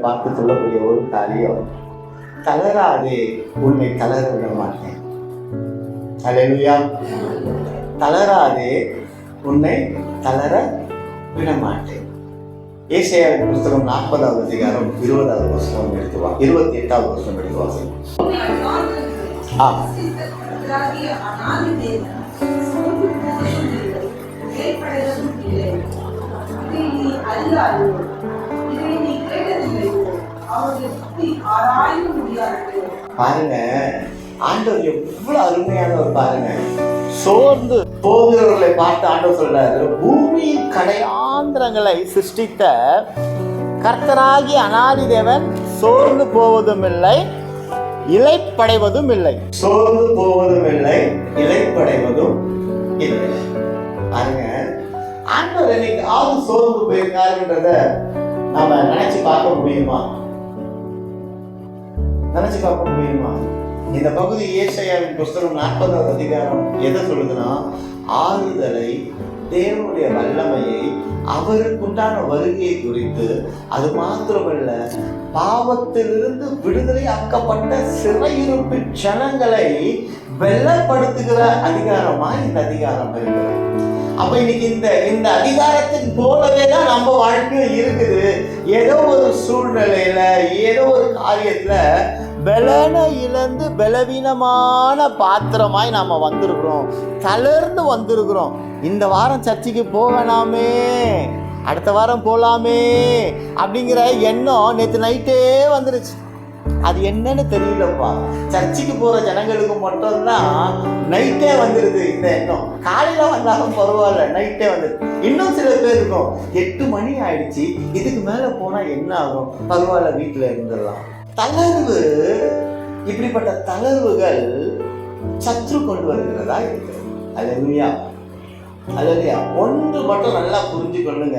பார்த்து சொல்லக்கூடிய ஒரு காரியம், தளராதே, உன்னை தளர விட மாட்டேன். அல்லேலூயா. தளராதே, உன்னை தளர விட மாட்டேன். ஏசாயாவின் புத்தகம் 40வது அதிகாரம் 20வது வசனம் எடுத்துவா, 28வது வசனம் எடுத்துவாங்க. பாருங்க, ஆண்டவர் எவ்வளவு அருமையானவர் பாருங்க. சோர்ந்து போகிறவர்களை பார்த்து ஆண்டவர் சொல்றாரு, பூமியின் கடையாந்திரங்களை சிருஷ்டித்த கர்த்தராகிய அநாதி தேவன் சோர்ந்து போவதும் இல்லை, இளைப்படைவதும் இல்லை. சோர்ந்து போவதும் இல்லை, இளைப்படைவதும் இல்லை. பாருங்க, ஆண்டவர் என்னைக்காவது சோர்ந்து போயிருக்காருன்றத நாம நினைச்சு பார்க்க முடியுமா? நினைச்சு பார்க்க முடியுமா? இந்த பகுதி ஏசாயாவின் புத்தகம் 40வது அதிகாரம் எதை சொல்லுதுன்னா, ஆறுதலை, தேவனுடைய வல்லமையை, அவருக்குண்டான வருகையை குறித்து, அது மாத்திரமல்ல, பாவத்திலிருந்து விடுதலை ஆக்கப்பட்ட சிறையிருப்பு ஜனங்களை வெள்ளப்படுத்துகிற அதிகாரமா இந்த அதிகாரம் இருக்கிறது. அப்ப இன்னைக்கு இந்த அதிகாரத்தின் போலவே தான் நம்ம வாழ்க்கையில் இருக்குது. ஏதோ ஒரு சூழ்நிலையில, ஏதோ ஒரு காரியத்துல பலனை இழந்து பலவீனமான பாத்திரமாய் நாம வந்திருக்கிறோம், தளர்ந்து வந்திருக்கிறோம். இந்த வாரம் சர்ச்சுக்கு போகலாமே, அடுத்த வாரம் போகலாமே அப்படிங்கிற எண்ணம் நேற்று நைட்டே வந்துருச்சு. அது என்னன்னு தெரியலப்பா. சர்ச்சுக்கு போற ஜனங்களுக்கு மட்டும்தான் நைட்டே வந்துருது இந்த எண்ணம். காலையில வந்தாலும் பரவாயில்ல, நைட்டே வந்துருது. இன்னும் சில பேர் இருக்கும், 8 மணி ஆயிடுச்சு, இதுக்கு மேல போனா என்ன ஆகும், பரவாயில்ல வீட்டுல இருந்துடலாம். தளர்வு, இப்படிப்பட்ட தளர்வுகள் சத்ரு கொண்டு வருகிறதா இருக்கிறது. அல்லேலூயா, அல்லேலூயா. ஒன்று மட்டும் நல்லா புரிஞ்சு கொள்ளுங்க,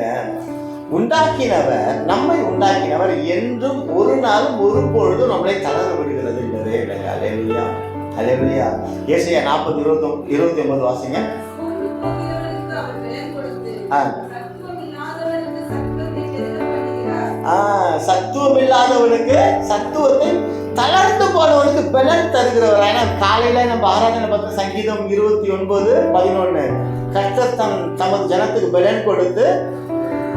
உண்டாக்கினவர், நம்மை உண்டாக்கினவர் என்றும் ஒரு நாளும் ஒரு பொழுதும் நம்மளை தளர விடுகிறது என்பதே இல்லைங்க. அல்லேலூயா, அல்லேலூயா. ஏசாயா 40:29 வாசிங்க. சத்துவம் இல்லாதவனுக்கு சத்துவத்தை, தளர்ந்து போனவனுக்கு பலன் தருகிறவர். ஏன்னா காலையில நம்ம ஆராதனை பார்த்த சங்கீதம் 29:11, கர்த்தர் தமது ஜனத்துக்கு பலன் கொடுத்து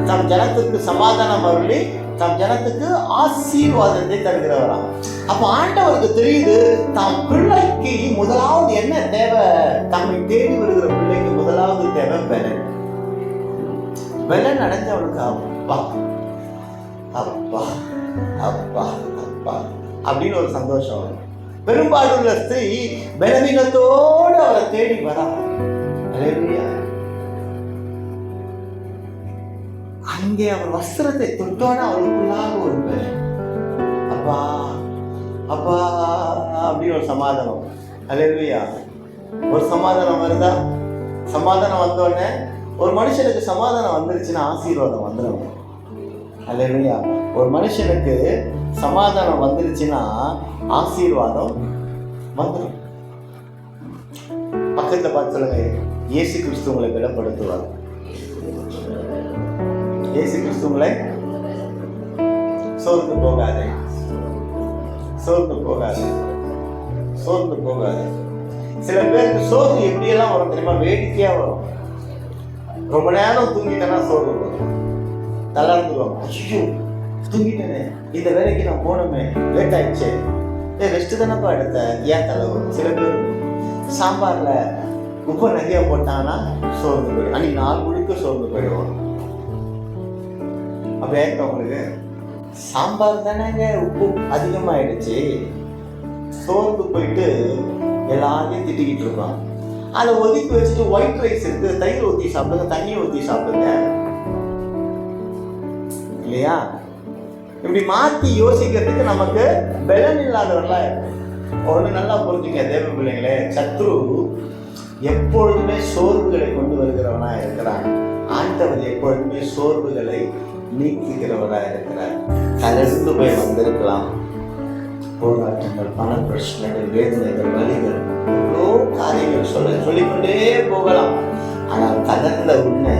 தம் ஜனத்துக்கு சமாதானம் அருளி தம் ஜனத்துக்கு ஆசீர்வாதத்தை தருகிறவராம். அப்ப ஆண்டவருக்கு தெரியுது, தம் பிள்ளைக்கு முதலாவது என்ன தேவை, தம்மை தேடி வருகிற பிள்ளைக்கு முதலாவது தேவை பலன். பலன் அடைஞ்சவனுக்கு அப்பா அப்பா அப்பா அப்பா அப்படின்னு ஒரு சந்தோஷம் வரும். பெரும்பாலுள்ள ஸ்திரீ பலவீனத்தோடு அவரை தேடி வரா. அல்லேலூயா. அங்கே அவர் வஸ்திரத்தை தொட்டோட அவளுக்குள்ளாக ஒரு பலன், அப்பா அப்பா அப்படின்னு ஒரு சமாதானம். அல்லேலூயா. ஒரு சமாதானம் வருதா? சமாதானம் வந்தோடனே, ஒரு மனுஷனுக்கு சமாதானம் வந்துருச்சுன்னா ஆசீர்வாதம் வந்துடும். அல்லேலூயா. ஒரு மனுஷனுக்கு சமாதானம் வந்துருச்சுன்னா ஆசீர்வாதம் வந்துடும். பக்கத்துல பார்த்து சொல்லுங்க, இயேசு கிறிஸ்து உங்களை பலப்படுத்துவார். இயேசு கிறிஸ்து உங்களை சோர்ந்து போகாதே, சோர்ந்து போகாதே, சோர்ந்து போகாதே. சில பேருக்கு சோர்வு எப்படியெல்லாம் வரும் தெரியுமா? வேடிக்கையா வரும். ரொம்ப நேரம் தூங்கிட்டேன்னா சோர்வு வரும், தளர்ந்துடும். ஐயோ தூங்கிட்டேனே, இந்த வேலைக்கு நான் போனோமே, லேட் ஆயிடுச்சு, ரெஸ்ட் தானப்பா எடுத்த, ஏன் தலைவர். சில பேர் சாம்பார்ல உப்பு நிறைய போட்டாங்கன்னா சோர்ந்து போயிடும், அன்னைக்கு நாள் முழுக்க சோர்ந்து போயிடுவோம். அப்படியே உங்களுக்கு சாம்பார் தானேங்க உப்பு அதிகமாயிடுச்சு, சோர்ந்து போயிட்டு எல்லாத்தையும் திட்டிக்கிட்டு இருப்பான். அதை ஒதுக்கி வச்சுட்டு ஒயிட் ரைஸ் இருக்கு, தயிர் ஊற்றி சாப்பிடுங்க, தண்ணி ஊற்றி சாப்பிடுங்க, இல்லையா? இப்படி மாற்றி யோசிக்கிறதுக்கு நமக்கு பலன் இல்லாதவர்களா இருக்கு. ஒன்று நல்லா புரிஞ்சுங்க தேவ பிள்ளைங்களே, சத்ரு எப்பொழுதுமே சோர்வுகளை கொண்டு வருகிறவனா இருக்கிறான். ஆண்டவர் எப்பொழுதுமே சோர்வுகளை நீக்குகிறவராக இருக்கிறார். தளர்ந்து போய் வந்திருக்கலாம், போராட்டங்கள், பண பிரச்சனைகள், வேதனைகள், வலிகள், எவ்வளோ காரியங்கள் சொல்லிக்கொண்டே போகலாம். ஆனால் தளர்ந்த உன்னை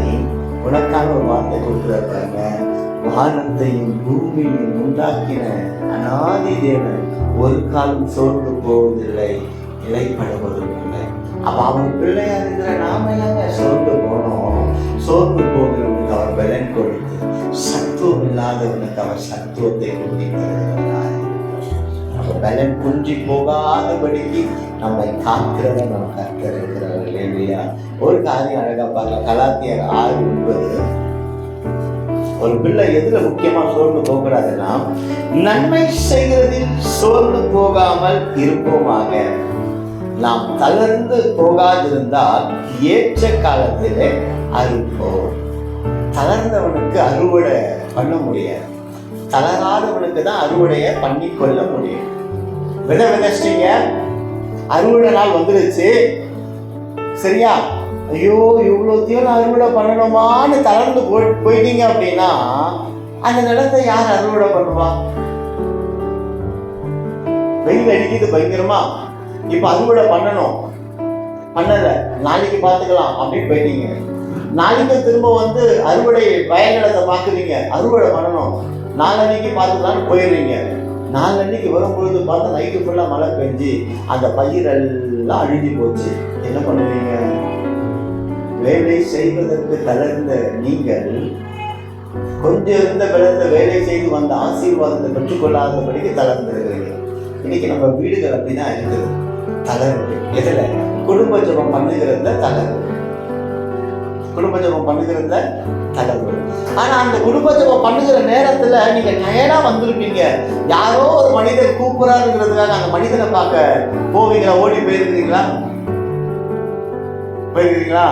உனக்கான ஒரு வார்த்தை கொடுக்குறாங்க, வானத்தையும் பூமியையும் உண்டாக்கின அநாதி தேவன் ஒரு காலம் சோர்ந்து போவதில்லை, இலைப்படுவதும் இல்லை. அப்ப அவர் பிள்ளையா இருக்கிற நாம ஏங்க சோர்ந்து போனோம்? சோர்ந்து போகிறவனுக்கு அவர் பலன் கொடுத்து, சத்துவம் இல்லாதவனுக்கு அவர் சத்துவத்தை கொண்டு தருகிறார். நம்ம பலன் குன்றி போகாதபடிக்கு நம்மை காக்கிறவன் நம்ம கர்த்தர் இருக்கிறார். இல்லையா? ஒரு காரியம் அழகா பார்க்கலாம். கலாத்தியர் 6:9. ஒரு பிள்ளை எதுல முக்கியமா சோர்ந்து போகக்கூடாதுன்னா, நன்மை செய்கிறதில் சோர்ந்து போகாமல் இருப்போமாக. நாம் தளர்ந்து போகாதிருந்தால் ஏற்ற காலத்திலே அறுப்போம். தளர்ந்தவனுக்கு அறுவடை பண்ண முடியாது, தளராதவனுக்கு தான் அறுவடையை பண்ணி கொள்ள முடியும். விதை விதைச்சிட்டீங்க, அறுவடை நாள் வந்துருச்சு, சரியா? ஐயோ இவ்வளோத்தையும் நான் அறுவடை பண்ணணுமான்னு தளர்ந்து போயிட்டீங்க அப்படின்னா அந்த நிலத்தை யார் அறுவடை பண்ணுவா? வெயில் அடிக்குது பயங்கரமா, இப்ப அறுவடை பண்ணணும், பண்ணல, நாளைக்கு பார்த்துக்கலாம் அப்படின்னு போயிட்டீங்க. நாளைக்கு திரும்ப வந்து அறுவடை வயல் நிலத்தை பார்க்குறீங்க, அறுவடை பண்ணணும், நாளன்னைக்கு பார்த்துக்கலான்னு போயிடுறீங்க. நாளன்னைக்கு வரும்பொழுது பார்த்தா நைட்டு ஃபுல்லா மழை பெஞ்சு அந்த பயிரெல்லாம் அழிஞ்சு போச்சு. என்ன பண்ணுவீங்க? வேலை செய்வதற்கு தளர்ந்த நீங்கள் கொஞ்சம் இருந்த பிறந்த வேலை செய்து வந்த ஆசீர்வாதத்தை பெற்றுக்கொள்ளாதபடிக்கு தளர்ந்துருக்கிறீர்கள். இன்னைக்கு நம்ம வீடுகள் அப்படிதான் இருக்குது, தளர்வு. எதுல? குடும்ப ஜெபம் பண்ணுகிறதுல தளர்வு, குடும்ப ஜெபம் பண்ணுகிறதுல தளர்வு. ஆனா அந்த குடும்ப ஜெபம் பண்ணுகிற நேரத்துல நீங்க டயர்டா வந்திருப்பீங்க. யாரோ ஒரு மனிதர் கூப்பிடாருங்கிறதுக்காக அந்த மனிதனை பார்க்க போவீங்களா? ஓடி போயிருக்கிறீங்களா? போயிருக்கீங்களா?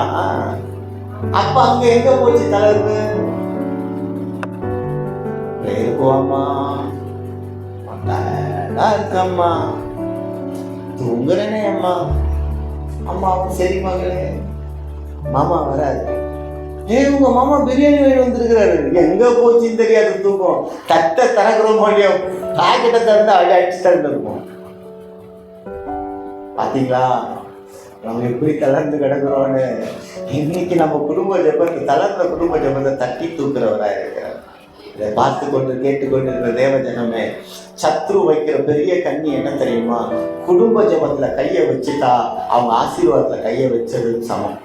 அப்ப அங்க எங்க போச்சு தளர்வு? போவாமா, இருக்கம்மா, தூங்குறேனே அம்மா. அம்மாவும் சரி மகளே, மாமா வராது. உங்க மாமா பிரியாணி வாங்கி வந்திருக்கிறாரு. எங்க போச்சுன்னு தெரியாது தூக்கம். தட்டை திறக்கிறோம் இல்லையோ, பாக்கெட்டை திறந்து அடிச்சு திறந்துருப்போம். பாத்தீங்களா நம்ம எப்படி தளர்ந்து கிடக்குறோன்னு? இன்னைக்கு நம்ம குடும்ப ஜெபத்தை, தளர்ந்த குடும்ப ஜெபத்தை தட்டி தூக்குறவராக இருக்கிறார். இதை பார்த்து கொண்டு கேட்டுக்கொண்டு இருக்கிற தேவ ஜனமே, சத்ரு வைக்கிற பெரிய கண்ணி என்ன தெரியுமா? குடும்ப ஜெபத்துல கையை வச்சுட்டா அவங்க ஆசீர்வாதத்துல கையை வச்சது சமம்.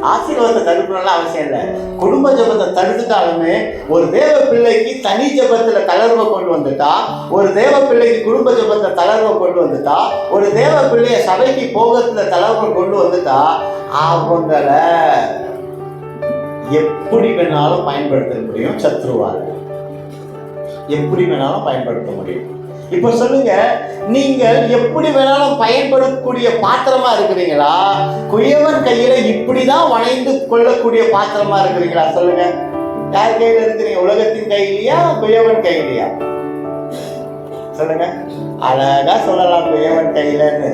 ஆசீர்வாதத்தை தடுக்கணும்லாம் அவசியம் இல்லை. குடும்ப ஜெபத்தை தடுத்துட்டாலுமே ஒரு தேவ பிள்ளைக்கு தனி ஜெபத்துல தளர்வை கொண்டு வந்துட்டா, ஒரு தேவ பிள்ளைக்கு குடும்ப ஜெபத்தை தளர்வை கொண்டு வந்துட்டா, ஒரு தேவ பிள்ளைய சபைக்கு போகத்துல தளர்வை கொண்டு வந்துட்டா, அவங்கள எப்படி வேணாலும் பயன்படுத்த முடியும். சத்ருவால எப்படி வேணாலும் பயன்படுத்த முடியும். இப்ப சொல்லுங்க, நீங்கள் எப்படி வேணாலும் பயன்படக்கூடிய பாத்திரமா இருக்கிறீங்களா? குயவன் கையில இப்படிதான் வணைந்து கொள்ளக்கூடிய பாத்திரமா இருக்கிறீங்களா? சொல்லுங்க, யார் கையில இருக்கிறீங்க? உலகத்தின் கையிலையா, குயவன் கையிலையா? சொல்லுங்க. அழகா சொல்லலாம் குயவன் கையிலன்னு.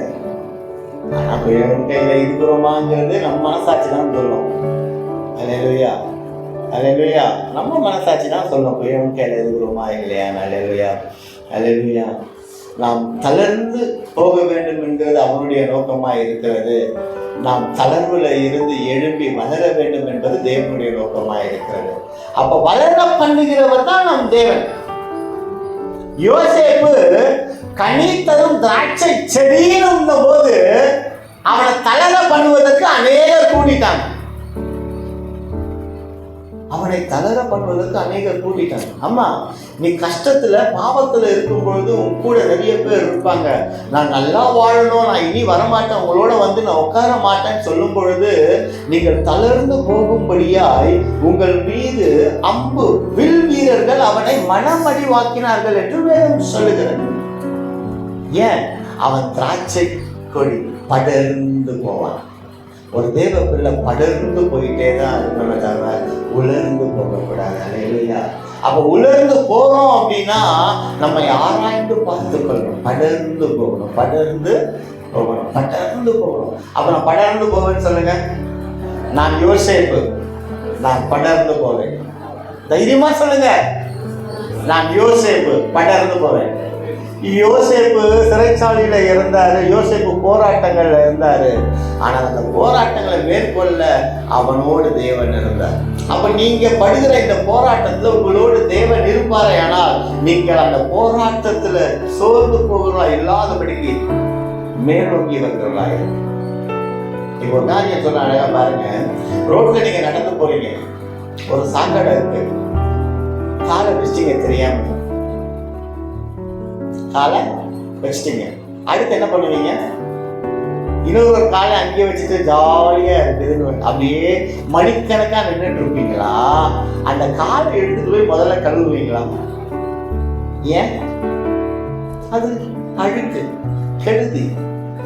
ஆனா குயவன் கையில இருக்கிறோமாங்கிறது நம்ம மனசாட்சி தான் சொல்லும். அல்லேலூயா, அல்லேலூயா. நம்ம மனசாட்சி தான் சொல்லும் குயவன் கையில இருக்கிறோமா இல்லையா. அல்லேலூயா, அல்லேலூயா. நாம் தளர்ந்து போக வேண்டும் என்கிறது அவனுடைய நோக்கமாக இருக்கிறது. நாம் தளர்வுல இருந்து எழும்பி வளர வேண்டும் என்பது தேவனுடைய நோக்கமாக இருக்கிறது. அப்ப வளர பண்ணுகிறவர் தான் நம் தேவன். யோசேப்பு கனி தரும் திராட்சை செடியின் போது அவனை தளர பண்ணுவதற்கு அநேகர் கூட்டிட்டாங்க. அவனை தளர பண்ணுவதற்கு அநேகர் கூட்டிட்டாங்க. அம்மா, நீ கஷ்டத்துல பாவத்துல இருக்கும் பொழுது உன் கூட நிறைய பேர் இருப்பாங்க. நான் நல்லா வாழணும், நான் இனி வரமாட்டேன், உங்களோட வந்து நான் உட்கார மாட்டேன்னு சொல்லும் பொழுது நீங்கள் தளர்ந்து போகும்படியாய் உங்கள் மீது அம்பு வில் வீரர்கள் அவனை மனமடிவாக்கினார்கள் என்று வேதம் சொல்லுகிறது. ஏன்? அவன் திராட்சை கொடி படர்ந்து போவான். ஒரு தேவ பிள்ளை படர்ந்து போயிட்டே தான் இருக்கணும், தவிர உலர்ந்து போகக்கூடாது. அல்லேலூயா. அப்ப உலர்ந்து போறோம் அப்படின்னா நம்ம ஆராய்ந்து பார்த்துக்கொள்ளணும். படர்ந்து போகணும், படர்ந்து போகணும், படர்ந்து போகணும். அப்ப நான் படர்ந்து போவேன்னு சொல்லுங்க. நான் யோசேப்பு, நான் படர்ந்து போவேன். தைரியமா சொல்லுங்க, நான் யோசேப்பு படர்ந்து போவேன். யோசேப்பு சிறைச்சாலையில இருந்தாரு, யோசேப்பு போராட்டங்கள்ல இருந்தாரு. ஆனால் அந்த போராட்டங்களை மேற்கொள்ள அவனோடு தேவன் இருந்தார். அப்ப நீங்க படுகிற இந்த போராட்டத்துல உங்களோடு தேவன் இருப்பாரே, ஆனால் நீங்கள் அந்த போராட்டத்துல சோர்ந்து போகிறா இல்லாதபடிக்கு மேலோங்கி வந்தவர்களாக. இப்போ ஒரு காரியம் சொன்ன அழகா பாருங்க. ரோட்ல நீங்க நடந்து போறீங்க, ஒரு சாக்கடை இருக்கு, காலை வச்சிட்டீங்க தெரியாம, காலை வச்சிட்டீங்க. அடுத்து என்ன பண்ணுவீங்க? இன்னொரு காலை அங்கேயே வச்சுட்டு ஜாலியா இருக்குதுன்னு அப்படியே மணிக்கணக்கா நின்றுட்டு இருப்பீங்களா? அந்த காலை எடுத்துட்டு போய் முதல்ல கழுவுவீங்களா? ஏன்? அது அழுக்கு, கெடுதி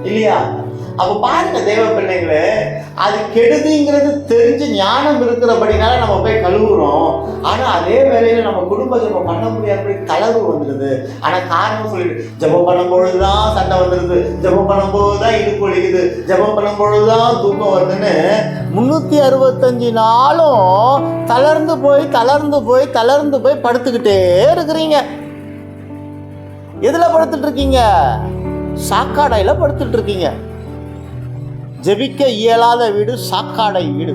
இல்லையா? அப்ப பாருங்க தேவ பிள்ளைங்களே, அது கெடுதிங்கிறது தெரிஞ்சு ஞானம் இருக்கிறபடினால நம்ம போய் கழுவுறோம். ஆனா அதே வேளையில நம்ம குடும்ப ஜெபம் பண்ண முடியாதபடி தளர்வு வந்துடுது. ஆனா காரணம் சொல்லிட்டு ஜெபம் பண்ணும் பொழுதுதான் சண்டை வந்துடுது, ஜெபம் பண்ணும் போதுதான் இடுப்பு வலிக்குது, ஜெபம் பண்ணும் பொழுதுதான் தூக்கம் வருதுன்னு 365 நாளும் தளர்ந்து போய் படுத்துக்கிட்டே இருக்கிறீங்க. எதுல படுத்துட்டு இருக்கீங்க? சாக்காடையில படுத்துட்டு இருக்கீங்க. ஜெபிக்க இயலாத வீடு சாக்காடை வீடு.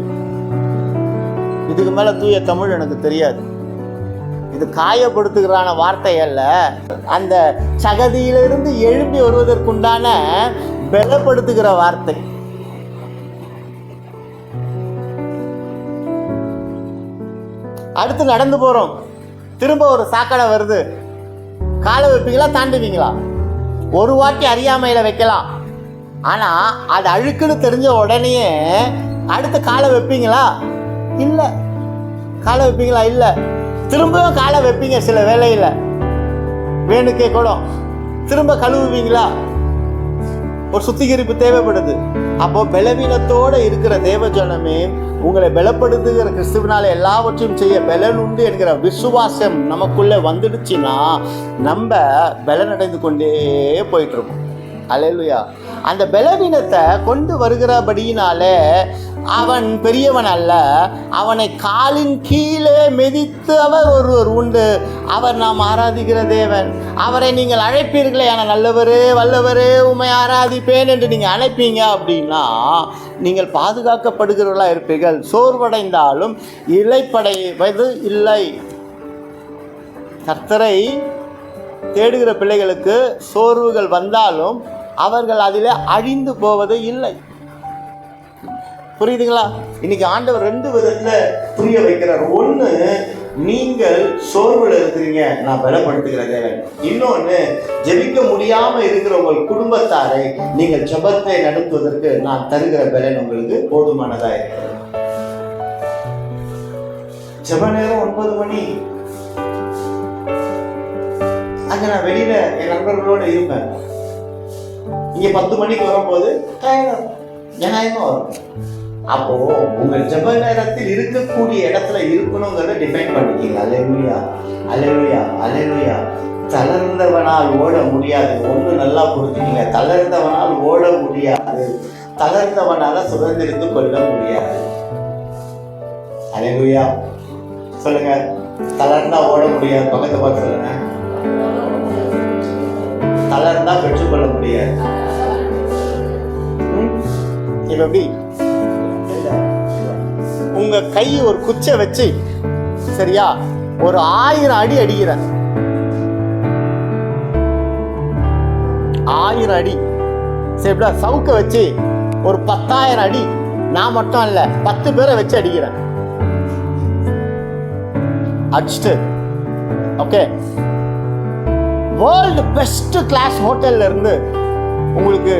இதுக்கு மேல தூய தமிழ் எனக்கு தெரியாது. இது காயப்படுத்துகிறான வார்த்தை அல்ல, அந்த சகதியிலிருந்து எழும்பி வருவதற்குண்டான பலப்படுத்துகிற வார்த்தை. அடுத்து நடந்து போறோம், திரும்ப ஒரு சாக்கடை வருது. காலை வைப்பீங்களா, தாண்டுவீங்களா? ஒரு வாட்டி அறியாமையில வைக்கலாம், ஆனா அது அழுக்குன்னு தெரிஞ்ச உடனே அடுத்த காலை வைப்பீங்களா? இல்லை. காலை வைப்பீங்களா? இல்லை. திரும்பவும் காலை வைப்பீங்க. சில வேளையில் வேணுக்கே கூட திரும்ப கழுவுவீங்களா? ஒரு சுத்திகரிப்பு தேவைப்படுது. அப்போ பலவீனத்தோடு இருக்கிற தேவஜனமே, உங்களை பலப்படுத்துகிற கிறிஸ்துவனால எல்லாவற்றையும் செய்ய பலன் உண்டு என்கிற விசுவாசம் நமக்குள்ளே வந்துடுச்சுன்னா நம்ம பலனடைந்து கொண்டே போயிட்டு இருக்கோம். அல்லேலூயா. அந்த பலவீனத்தை கொண்டு வருகிறபடியினாலே அவன் பெரியவன் அல்ல, அவனை காலின் கீழே மிதித்து அவர் ஒருவர் உண்டு, அவர் நாம் ஆராதிக்கிற தேவன். அவரை நீங்கள் அழைப்பீர்களே, ஆனால் நல்லவரே வல்லவரே உம்மை ஆராதிப்பேன் என்று நீங்கள் அழைப்பீங்க அப்படின்னா நீங்கள் பாதுகாக்கப்படுகிறவர்களாக இருப்பீர்கள். சோர்வடைந்தாலும் இளைப்படைவது இல்லை. கர்த்தரை தேடுகிற பிள்ளைகளுக்கு சோர்வுகள் வந்தாலும் அவர்கள் அதில் அழிந்து போவது இல்லை. புரியுதுங்களா? இன்னைக்கு ஆண்டவர் 2 விதத்தில் புரிய வைக்கிறார். ஒன்று, நீங்கள் சோர்வில் இருக்கிறீங்க, நான் பலப்படுத்துகிற தேவன். இன்னொன்று, ஜெபிக்க முடியாமல் இருக்கிற உங்கள் குடும்பத்தாரை நீங்கள் ஜெபத்தை நடத்துவதற்கு நான் தருகிற பலன் உங்களுக்கு போதுமானதாக இருக்கிறது. ஜெப நேரம் 9 மணி. அங்கே நான் வெளியில என் நண்பர்களோடு இருப்பேன். இங்கே 10 மணிக்கு வரும்போது நியாயமா வரும். அப்போ உங்கள் ஜெப நேரத்தில் இருக்கக்கூடிய இடத்துல இருக்கணுங்கிறத டிஃபைன் பண்ணிக்கீங்க. அல்லேலூயா, அல்லேலூயா, அல்லேலூயா. தளர்ந்தவனால் ஓட முடியாது. ஒன்று நல்லா புரிஞ்சுக்கீங்க, தளர்ந்தவனால் ஓட முடியாது, தளர்ந்தவனால சுதந்திரித்து கொள்ள முடியாது. அல்லேலூயா சொல்லுங்க. தளர்ந்தா ஓட முடியாது. பக்கத்தை பார்த்து சொல்லுங்க. தளர்ந்தா பெற்றுக்கொள்ள முடியாது. இப்ப எப்படி உங்க கை ஒரு குச்சை வச்சு சரியா ஒரு 1000 அடி அடிக்கிற, 1000 அடி சரிடா, சவுக்க வச்சு ஒரு 10,000 அடி, நான் மட்டும் இல்ல 10 பேரை வச்சு அடிக்கிறேன். அடிச்சுட்டு ஓகே, வேர்ல்டு பெஸ்ட் கிளாஸ் ஹோட்டல்ல இருந்து உங்களுக்கு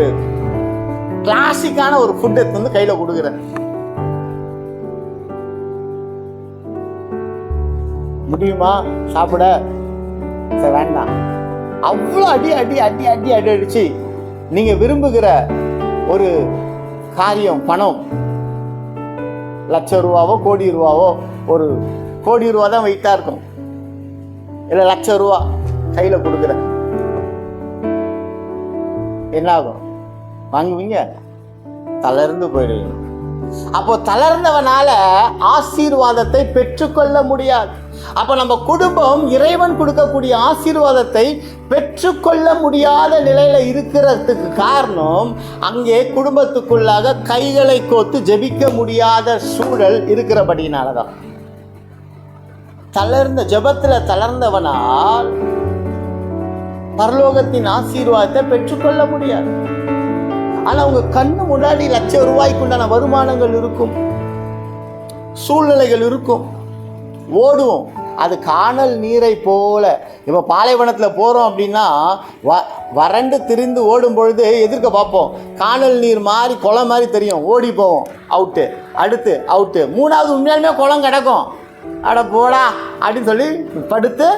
கிளாசிக்கான ஒரு ஃபுட் எடுத்து வந்து கையில கொடுக்குறேன். முடியுமா சாப்பிட? சரி வேண்டாம். அவ்வளோ அடி அடி அடி அடி அடி அடிச்சு நீங்க விரும்புகிற ஒரு காரியம், பணம், லட்சம் ரூபாவோ கோடி ரூபாவோ, ஒரு கோடி ரூபா தான் வெயிட்டா இருக்கும், இல்லை லட்சம் ரூபா கையில கொடுக்குற, என்ன ஆகும்? வாங்குவீங்க? தளர்ந்து போயிடுவீங்க. அப்போ தளர்ந்தவனால ஆசீர்வாதத்தை பெற்றுக்கொள்ள முடியாது. அப்போ நம்ம குடும்பம் இறைவன் கொடுக்கக்கூடிய ஆசீர்வாதத்தை பெற்றுக்கொள்ள முடியாத நிலையில இருக்கிறதுக்கு காரணம், அங்கே குடும்பத்துக்குள்ளாக கைகளை கோத்து ஜெபிக்க முடியாத சூழல் இருக்கிறபடினாலதான். தளர்ந்த ஜெபத்துல தளர்ந்தவனால் பரலோகத்தின் ஆசீர்வாதத்தை பெற்றுக்கொள்ள முடியாது. ஆனா உங்க கண்ணு முன்னாடி லட்சம் ரூபாய்க்குண்டான வருமானங்கள் இருக்கும், சூழ்நிலைகள் இருக்கும், ஓடுவோம். அது காணல் நீரை போல. இப்போ பாலைவனத்தில் போகிறோம் அப்படின்னா வறண்டு திரிந்து ஓடும் பொழுது எதிர்க்க பார்ப்போம், காணல் நீர் மாதிரி குளம் மாதிரி தெரியும், ஓடி போவோம், அவுட்டு, அடுத்து அவுட்டு, மூணாவது உண்மையாலுமே குளம் கிடக்கும், அட போடா அப்படின்னு சொல்லி படுத்து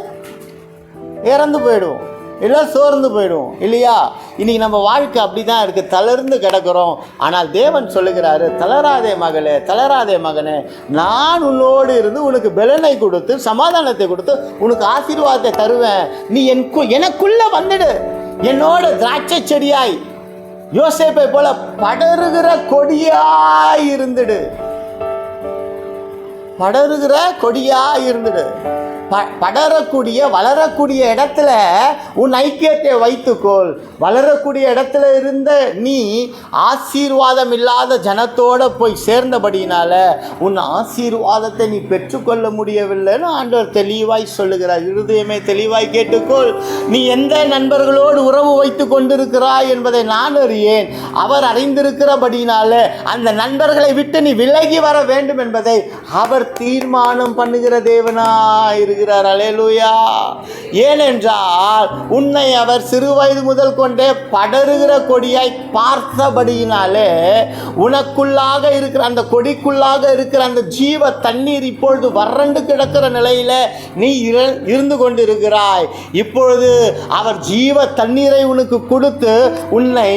இறந்து போயிடுவோம், இல்லை சோர்ந்து போயிடுவோம் இல்லையா? இன்னைக்கு நம்ம வாழ்க்கை அப்படி தான் இருக்குது, தளர்ந்து கிடக்கிறோம். ஆனால் தேவன் சொல்லுகிறாரு, தளராதே மகளே, தளராதே மகனே, நான் உன்னோடு இருந்து உனக்கு பலனை கொடுத்து சமாதானத்தை கொடுத்து உனக்கு ஆசீர்வாதத்தை தருவேன். நீ எனக்குள்ள வந்துடு, என்னோட திராட்சை செடியாய் யோசேப்பை போல படருகிற கொடியாய் இருந்துடு, படருகிற கொடியாய் இருந்துடு. படரக்கூடிய வளரக்கூடிய இடத்துல உன் ஐக்கியத்தை வைத்துக்கொள். வளரக்கூடிய இடத்துல இருந்த நீ ஆசீர்வாதம் இல்லாத ஜனத்தோட போய் சேர்ந்தபடினால உன் ஆசீர்வாதத்தை நீ பெற்றுக்கொள்ள முடியவில்லைன்னு ஆண்டவர் தெளிவாய் சொல்லுகிறார். இருதயமே தெளிவாய் கேட்டுக்கொள். நீ எந்த நண்பர்களோடு உறவு வைத்து கொண்டிருக்கிறாய் என்பதை நான் அறியேன். அவர் அறிந்திருக்கிறபடினால அந்த நண்பர்களை விட்டு நீ விலகி வர வேண்டும் என்பதை அவர் தீர்மானம் பண்ணுகிற தேவனாய் இருக்கிறார். அல்லேலூயா. ஏனென்றால் உன்னை அவர் சிறு வயது முதல் கொண்டே படருகிற கொடியாய் பார்த்தபடியினாலே உனக்குள்ளாக இருக்கிற அந்த கொடிக்குள்ளாக இருக்கிற அந்த ஜீவ தண்ணீர் இப்பொழுது வறண்டு கிடக்கிற நிலையில நீ இருந்து கொண்டிருக்கிறாய். இப்பொழுது அவர் ஜீவ தண்ணீரை உனக்கு கொடுத்து உன்னை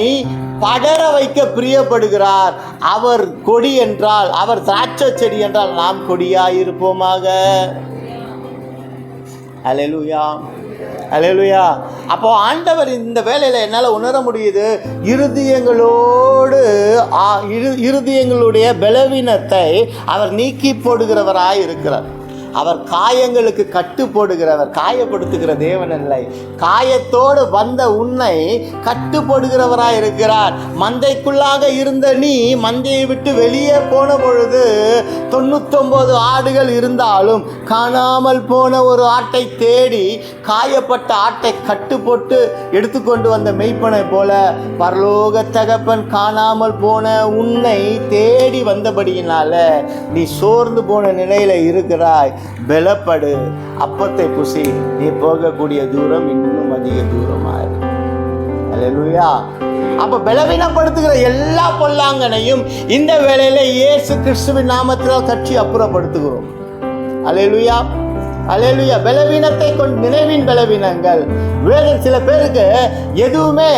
படர வைக்க பிரியப்படுகிறார். அவர் கொடி என்றால், அவர் திராட்சை செடி என்றால் நாம் கொடியாயிருப்போமாக. அல்லேலூயா, அல்லேலூயா. அப்போ ஆண்டவர் இந்த வேளையில் என்னால் உணர முடியுது, இருதயங்களுடைய பலவீனத்தை அவர் நீக்கி போடுகிறவராய் இருக்கிறார். அவர் காயங்களுக்கு கட்டு போடுகிறவர், காயப்படுத்துகிற தேவன் இல்லை. காயத்தோடு வந்த உன்னை கட்டு போடுகிறவராய் இருக்கிறார். மந்தைக்குள்ளாக இருந்த நீ மந்தையை விட்டு வெளியே போன பொழுது 99 ஆடுகள் இருந்தாலும் காணாமல் போன ஒரு ஆட்டை தேடி காயப்பட்ட ஆட்டை கட்டு போட்டு எடுத்துக்கொண்டு வந்த மெய்ப்பனை போல பரலோக தகப்பன் காணாமல் போன உன்னை தேடி வந்தபடியினால நீ சோர்ந்து போன நிலையில இருக்கிறாய். பலப்படு, அப்பத்தை புசி, நீ போகக்கூடிய தூரம் இன்னும் அதிக தூரமாயிரு. அல்லேலூயா. அப்ப பலவீனப்படுத்துகிற எல்லா பொல்லாங்கனையும் இந்த வேளையில இயேசு கிறிஸ்துவின் நாமத்தினால் கட்சி அப்புறப்படுத்துகிறோம். அல்லேலூயா, அல்லேலூயா. பலவீனத்தை கொண்டு நினைவின் பலவீனங்கள் வேறு சில பேருக்கு எதுவுமே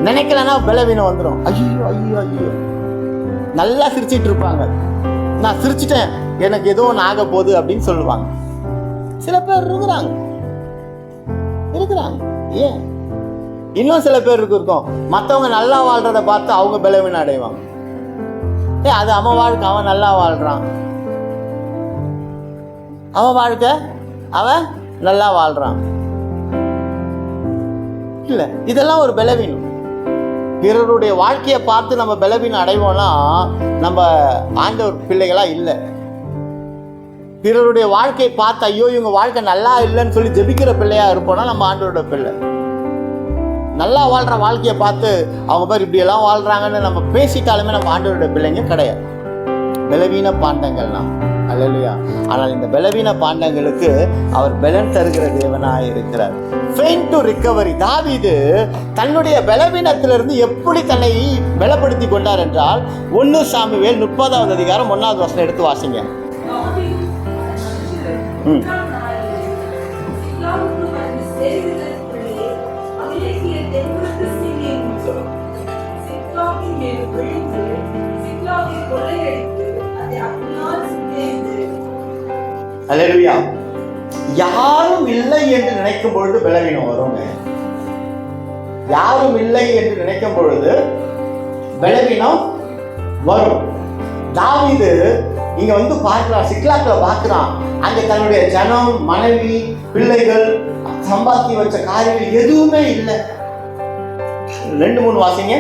நினைக்கலன்னா பலவீனம் வந்துடும். ஐயோ ஐயோ ஐயோ, நல்லா சிரிச்சிட்டு இருப்பாங்க, நான் சிரிச்சிட்டேன் எனக்கு ஏதோ ஒன்று ஆக போகுது அப்படின்னு சொல்லுவாங்க. சில பேர் இருக்கிறாங்க. ஏன் இன்னும் சில பேர் இருக்கும், மற்றவங்க நல்லா வாழ்றத பார்த்து அவங்க பலவீனம் அடைவாங்க. அது அவன் வாழ்க்கை, அவன் நல்லா வாழ்றான், அவன் வாழ்க்கை அவன் நல்லா வாழ்றான். இல்ல, இதெல்லாம் ஒரு பலவீனம். பிறருடைய வாழ்க்கையை பார்த்து நம்ம பலவீனம் அடைவோம்னா நம்ம ஆண்டவர் பிள்ளைகளா இல்லை. பிறருடைய வாழ்க்கையை பார்த்து ஐயோ இவங்க வாழ்க்கை நல்லா இல்லைன்னு சொல்லி ஜெபிக்கிற பிள்ளையா இருப்போம்னா நம்ம ஆண்டவரோட பிள்ளை. நல்லா வாழ்ற வாழ்க்கையை பார்த்து அவங்க பேர் இப்படியெல்லாம் வாழ்றாங்கன்னு நம்ம பேசிட்டாலுமே நம்ம ஆண்டவரோட பிள்ளைங்க கிடையாது. பலவீன பாண்டங்கள்னா. அல்லேலூயா. ஆனால் இந்த பலவீன பாண்டங்களுக்கு அவர் பலன் தருகிற தேவனாய் இருக்கிறார். Feign to recovery. தாவீது தன்னுடைய பலவீனத்திலிருந்து எப்படி தன்னை பலப்படுத்தி கொண்டார் என்றால் 1 சாமுவேல் 30வது அதிகாரம் 1வது வசனம் எடுத்து வாசிங்க. அல்லேலூயா. யாரும் இல்லை என்று நினைக்கும் பொழுது பலவீனம் வருங்க. யாரும் இல்லை என்று நினைக்கும் பொழுது பலவீனம் வரும். தாவீது தாவீது இங்க வந்து பார்க்கிறான், சிக்லாக்ல பார்க்கிறான். அங்க தன்னுடைய ஜனம், மனைவி, பிள்ளைகள், சம்பாத்தி வச்ச காரியங்கள் எதுவுமே இல்லை. 2-3 வாசிங்க.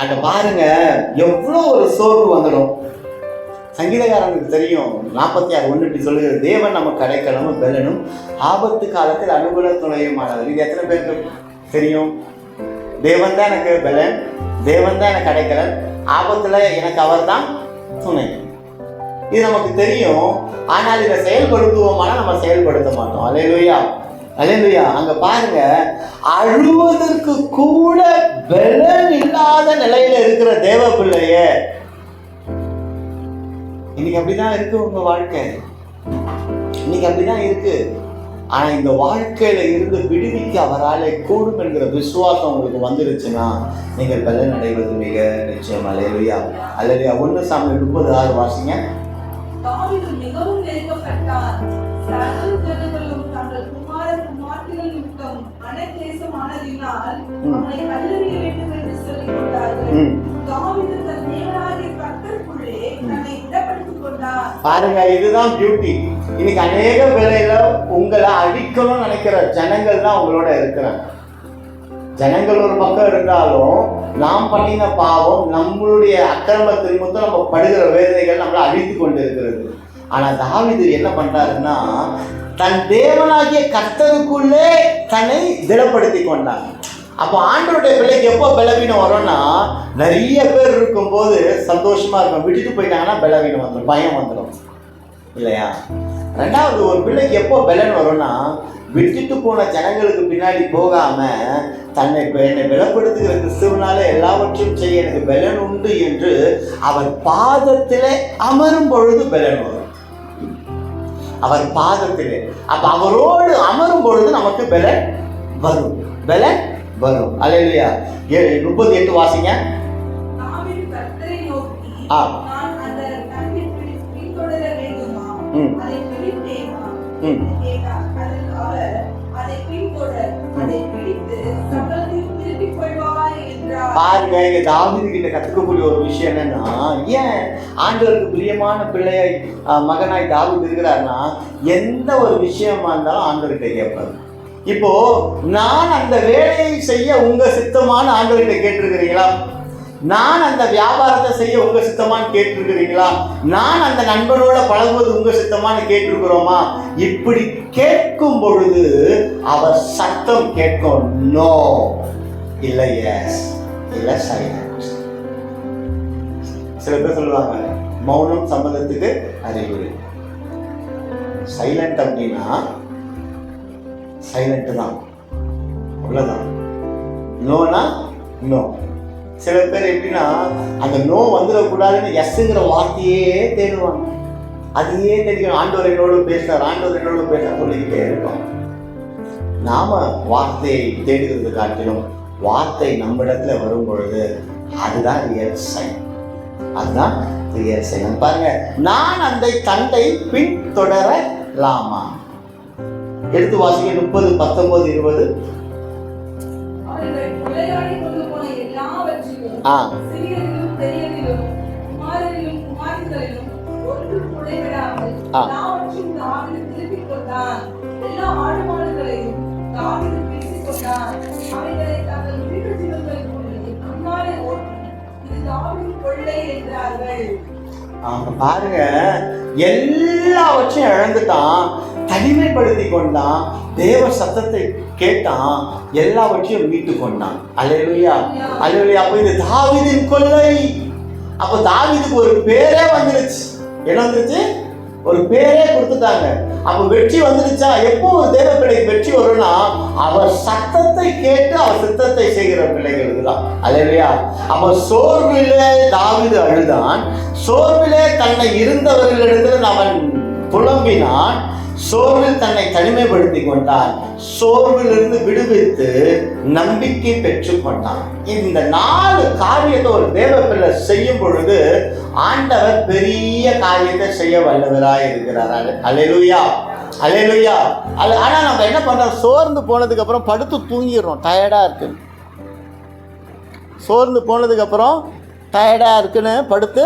அங்க பாருங்க எவ்வளவு ஒரு சோர்வு வந்துடும். சங்கீதக்காரனுக்கு தெரியும், 46:1 இப்படி சொல்லுகிறது, தேவன் நமக்கு அடைக்கலமும் பெலனும் ஆபத்து காலத்தில் அனுகூல துணையுமானவர். இது எத்தனை பேருக்கு தெரியும்? தேவன் தான் எனக்கு பெலன், தேவன் தான் எனக்கு அடைக்கலன், ஆபத்துல எனக்கு அவர் தான் துணை. இது நமக்கு தெரியும். ஆனால் இதை செயல்படுத்துவோமானா நம்ம செயல்படுத்த மாட்டோம். அல்லேலூயா, அல்லேலூயா. அங்க பாருங்க, அழுவதற்கு கூட பெலன் இல்லாத நிலையில இருக்கிற தேவ பிள்ளைய, இன்னைக்கு அப்படிதான் இருக்கு உங்க வாழ்க்கை, இன்னைக்கு அப்படிதான் இருக்கு. ஆனா இந்த வாழ்க்கையில இருந்து விடுவிக்க அவரால் கூடும் என்கிற விசுவாசம் உங்களுக்கு வந்துருச்சுன்னா நீங்கள் பலன் அடைவது மிக நிச்சயம். அல்லேலூயா, அல்லேலூயா. 1 சாமுவேல் 30:6 வாசிங்க. மிகவும் நெருக்கப்பட்டார். சகல ஜனங்களும் தங்கள் குமாரர் குமார்த்திகள் நிமித்தம் அனக்லேசமானதினால் அவனை கல்லெறிய வேண்டும் என்று சொல்லிக் கொண்டார்கள். தாவீது தன் தேவனாகிய கர்த்தருக்குள்ளே தன்னை இடப்படுத்திக் கொண்டார். பாருங்க, இதுதான் பியூட்டி. இன்னைக்கு அநேக வேளையில உங்களை அழிக்கணும்னு நினைக்கிற ஜனங்கள் தான் உங்களோட இருக்கிறாங்க. ஜனங்கள் ஒரு பக்கம் இருந்தாலும் நாம் பண்ணின பாவம், நம்மளுடைய அக்கிரமத்தின் முதல் நம்ம படுகிற வேதனைகள் நம்மளை அழித்து கொண்டு இருக்கிறது. ஆனா தாவீது என்ன பண்றாருன்னா, தன் தேவனாகிய கர்த்தருக்குள்ளே தன்னை திடப்படுத்தி கொண்டான். அப்போ ஆண்டவருடைய பிள்ளைக்கு எப்போ பலவீனம் வரும்னா, நிறைய பேர் இருக்கும்போது சந்தோஷமா இருக்கும், விட்டுட்டு போயிட்டாங்கன்னா பலவீனம் வந்துடும், பயம் வந்துடும் இல்லையா? 2வது, ஒரு பிள்ளைக்கு எப்போ பலன் வரும்னா, விட்டுட்டு போன ஜனங்களுக்கு பின்னாடி போகாம தன்னை என்னை பலப்படுத்துகிற கிறிஸ்துவனால எல்லாவற்றையும் செய்ய எனக்கு பலன் உண்டு என்று அவர் பாதத்திலே அமரும் பொழுது பலன் வரும். அவர் பாதத்திலே, அப்ப அவரோடு அமரும் பொழுது நமக்கு பலன் வரும், பலன் வரும். அல்லேலூயா. 38 வாசிங்க. பாருங்க, இங்க தாவீது கிட்ட கத்துக்கக்கூடிய ஒரு விஷயம் என்னன்னா, ஏன் ஆண்டவருக்கு பிரியமான பிள்ளையை மகனாய் தாவீது இருக்கிறாருன்னா, எந்த ஒரு விஷயமா இருந்தாலும் ஆண்டவர்கிட்ட கேட்பாரு. இப்போ நான் அந்த வேலையை செய்ய உங்க சித்தமான ஆண்டவர்கிட்ட கேட்டிருக்கிறீங்களா? நான் அந்த வியாபாரத்தை செய்ய உங்க சித்தமானு கேட்டிருக்கிறீங்களா? நான் அந்த நண்பனோட பழகுவது உங்க சித்தமானு கேட்டிருக்கிறோமா? இப்படி கேட்கும் பொழுது அவர் சத்தம் கேட்கும். நோ, இல்லை, எஸ், இல்லை, சைலண்ட். சில பேர் சொல்லுவாங்க, மௌனம் சம்மதத்துக்கு அறிகுறி. சைலண்ட் அப்படின்னா சைலண்ட் தான், அவ்வளவுதான். நோனா நோ. சில பேர் எப்படின்னா, அந்த நோ வந்துடக்கூடாதுன்னு எஸ்ங்கிற வார்த்தையே தேடுவாங்க. அதையே தெரியும், ஆண்டவர் என்னோடு பேசினார், ஆண்டவர் என்னோடு பேச சொல்லிக்கிட்டே இருக்கோம். நாம வார்த்தையை தேடுகிறது காட்டிலும் வார்த்தை நம்ம இடத்துல வரும் பொழுது அதுதான் ரியல் சைன், அதுதான் ரியல் சைன். பாருங்க, நான் அந்த தந்தை பின் தொடரலாமா? எடுத்து வாசிங்க. 30, 19, 20. பாருங்க, எல்லாவற்றையும் இழந்துட்டான், தனிமைப்படுத்தி கொண்டான், தேவ சத்தத்தை கேட்டான், எல்லாவற்றையும் மீட்டு கொண்டான். அல்லேலூயா, அல்லேலூயா. அப்போ இது தாவீதின் கொள்ளை. அப்போ தாவீதுக்கு ஒரு பேரே வந்துருச்சு. என்ன வந்துருச்சு? ஒரு பேரே கொடுத்துட்டாங்க. அப்போ வெற்றி வந்துருச்சா? எப்போ ஒரு தேவ பிள்ளைக்கு வெற்றி வரும்னா, அவர் சத்தத்தை கேட்டு அவர் சித்தத்தை செய்கிற பிள்ளைகளுக்கு தான். அல்லேலூயா. அப்போ சோர்விலே தாவீது அழுதான், சோர்விலே தன்னை இருந்தவர்களிடத்தில் அவன் புலம்பினான், சோர்வில் தன்னை தனிமைப்படுத்தி கொண்டான், சோர்விலிருந்து விடுவித்து நம்பிக்கை பெற்றுக் கொண்டான். இந்த 4 காரியத்தை ஒரு தேவ பிள்ளை செய்யும் பொழுது ஆண்டவர் பெரிய காரியத்தை செய்ய வல்லவராய் இருக்கிறார். அல்லேலூயா, அல்லேலூயா. ஆனா நம்ம என்ன பண்றோம், சோர்ந்து போனதுக்கு அப்புறம் படுத்து தூங்கிடுறோம். டயர்டா இருக்கு, சோர்ந்து போனதுக்கு அப்புறம் டயர்டா இருக்குன்னு படுத்து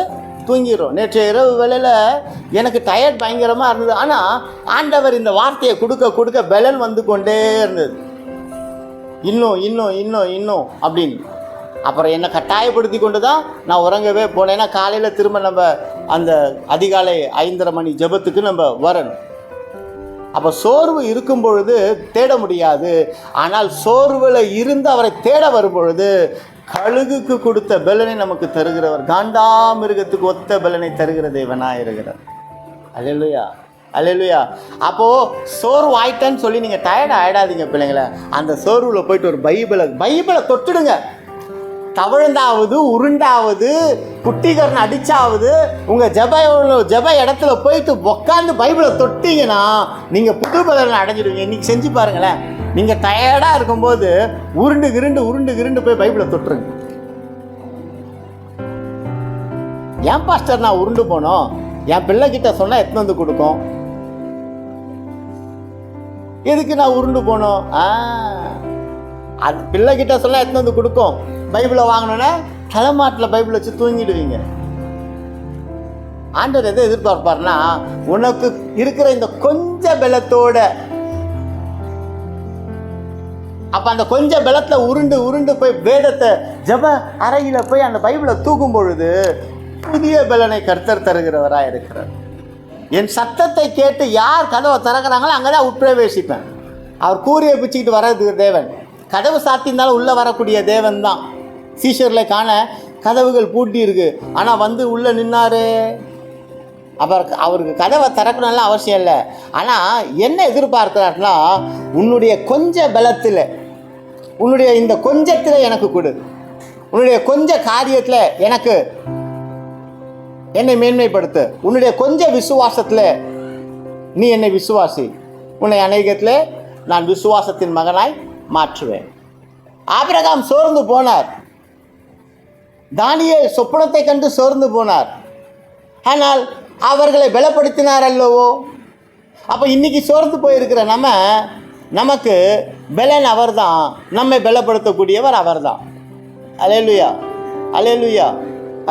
தூங்கிடுறோம். நேற்று இரவு வேளையில் எனக்கு டயர்ட் பயங்கரமாக இருந்தது. ஆனால் ஆண்டவர் இந்த வார்த்தையை கொடுக்க கொடுக்க பலன் வந்து கொண்டே இருந்தது. இன்னும் இன்னும் இன்னும் இன்னும் அப்படின்னு. அப்புறம் என்னை கட்டாயப்படுத்தி கொண்டு தான் நான் உறங்கவே போனேன். ஏன்னா காலையில் திரும்ப நம்ம அந்த அதிகாலை 5:30 மணி ஜெபத்துக்கு நம்ம வரணும். அப்போ சோர்வு இருக்கும் பொழுது தேட முடியாது. ஆனால் சோர்வில் இருந்து அவரை தேட வரும் பொழுது கழுகுக்கு கொடுத்த பலனை நமக்கு தருகிறவர், காண்டாமிருகத்துக்கு ஒத்த பலனை தருகிற தேவனாக இருக்கிறார். அல்லேலூயா, அல்லேலூயா. அப்போது சோர்வு ஆயிட்டேன்னு சொல்லி நீங்கள் டயர்ட் ஆகிடாதீங்க பிள்ளைங்கள. அந்த சோர்வில் போயிட்டு ஒரு பைபிளை தொட்டுடுங்க. தவழ்ந்தாவது, உருண்டாவது, குட்டிகரன் அடிச்சாவது உங்கள் ஜெப இடத்துல போயிட்டு உட்காந்து பைபிளை தொட்டிங்கன்னா நீங்கள் புது பலனை அடைஞ்சிடுவீங்க. இன்றைக்கி செஞ்சு பாருங்களேன். நீங்கள் டயர்டாக இருக்கும்போது உருண்டு கிருண்டு போய் பைபிளை தொட்டுருங்க. ஏன் பாஸ்டர் நான் உருண்டு போனோம்? என் பிள்ளைகிட்ட சொன்னால் எத்தனை வந்து கொடுக்கும். எதுக்கு நான் உருண்டு போனோம்? அது பிள்ளைகிட்ட சொன்னால் எத்தனை வந்து கொடுக்கும். பைபிளை வாங்கினோன்னா தலைமாட்டில் பைபிள் வச்சு தூங்கிடுவீங்க. ஆண்டவர் எதை எதிர்பார்ப்பார்னா, உனக்கு இருக்கிற இந்த கொஞ்ச பலத்தோட, அப்போ அந்த கொஞ்சம் பலத்தில் உருண்டு போய் வேதத்தை ஜெப அறையில் போய் அந்த பைபிளை தூக்கும் பொழுது புதிய பலனை கர்த்தர் தருகிறவராக இருக்கிறார். என் சத்தத்தை கேட்டு யார் கதவை திறக்கிறாங்களோ அங்கே தான் உட்பிரவேசிப்பேன். அவர் கூறிய பிச்சுக்கிட்டு வர்றது தேவன். கதவு சாத்தியிருந்தாலும் உள்ளே வரக்கூடிய தேவன் தான். சீஷர்களை காண கதவுகள் பூட்டி இருக்கு, ஆனால் வந்து உள்ளே நின்னாரு. அவருக்கு கதவை திறக்கணும்லாம் அவசியம் இல்லை. ஆனால் என்ன எதிர்பார்க்கிறார்னா, உன்னுடைய கொஞ்ச பலத்தில், உன்னுடைய இந்த கொஞ்சத்தில் எனக்கு கொடு, உன்னுடைய கொஞ்ச காரியத்தில் எனக்கு என்னை மேன்மைப்படுத்து, உன்னுடைய கொஞ்ச விசுவாசத்தில் நீ என்னை விசுவாசி, உன்னை அநேகத்தில் நான் விசுவாசத்தின் மகனாய் மாற்றுவேன். ஆபிரகாம் சோர்ந்து போனார். தானியேல் சொப்பனத்தை கண்டு சோர்ந்து போனார். ஆனால் அவர்களை பலப்படுத்தினார் அல்லவோ. அப்போ இன்றைக்கி சோர்ந்து போயிருக்கிற நமக்கு பலன் அவர் தான், நம்மை பலப்படுத்தக்கூடியவர் அவர் தான். அல்லேலூயா, அல்லேலூயா,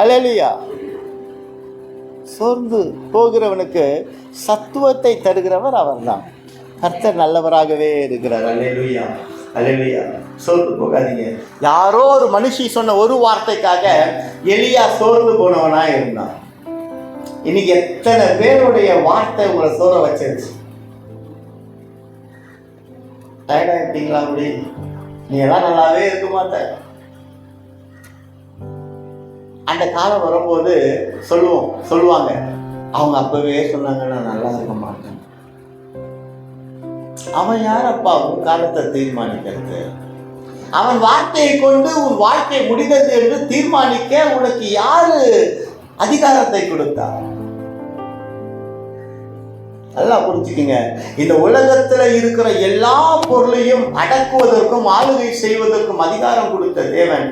அல்லேலூயா. சோர்ந்து போகிறவனுக்கு சத்துவத்தை தருகிறவர் அவர் தான். கர்த்தர் நல்லவராகவே இருக்கிறார். அல்லேலூயா, அல்லேலூயா. சோர்ந்து போகாதீங்க. யாரோ ஒரு மனுஷி சொன்ன ஒரு வார்த்தைக்காக எலியா சோர்ந்து போனவனாக இருந்தான். இன்னைக்கு எத்தனை பேருடைய வார்த்தை உங்களை சோர வச்சிருச்சு. டயர்டாயிட்டீங்களா? அப்படி நீ எல்லாம் நல்லாவே இருக்க மாட்ட. அந்த காலம் வரும்போது சொல்லுவாங்க, அவங்க அப்பவே சொன்னாங்க நான் நல்லா இருக்க மாட்டேன். அவன் யார் அப்பா உன் காலத்தை தீர்மானிக்கிறது? அவன் வார்த்தையை கொண்டு உன் வாழ்க்கை முடிந்தது என்று தீர்மானிக்க உனக்கு யாரு அதிகாரத்தை கொடுத்தார்? நல்லா புரிஞ்சுக்கங்க. இந்த உலகத்துல இருக்கிற எல்லா பொருளையும் அடக்குவதற்கும் ஆளுகை செய்வதற்கும் அதிகாரம் கொடுத்த தேவன்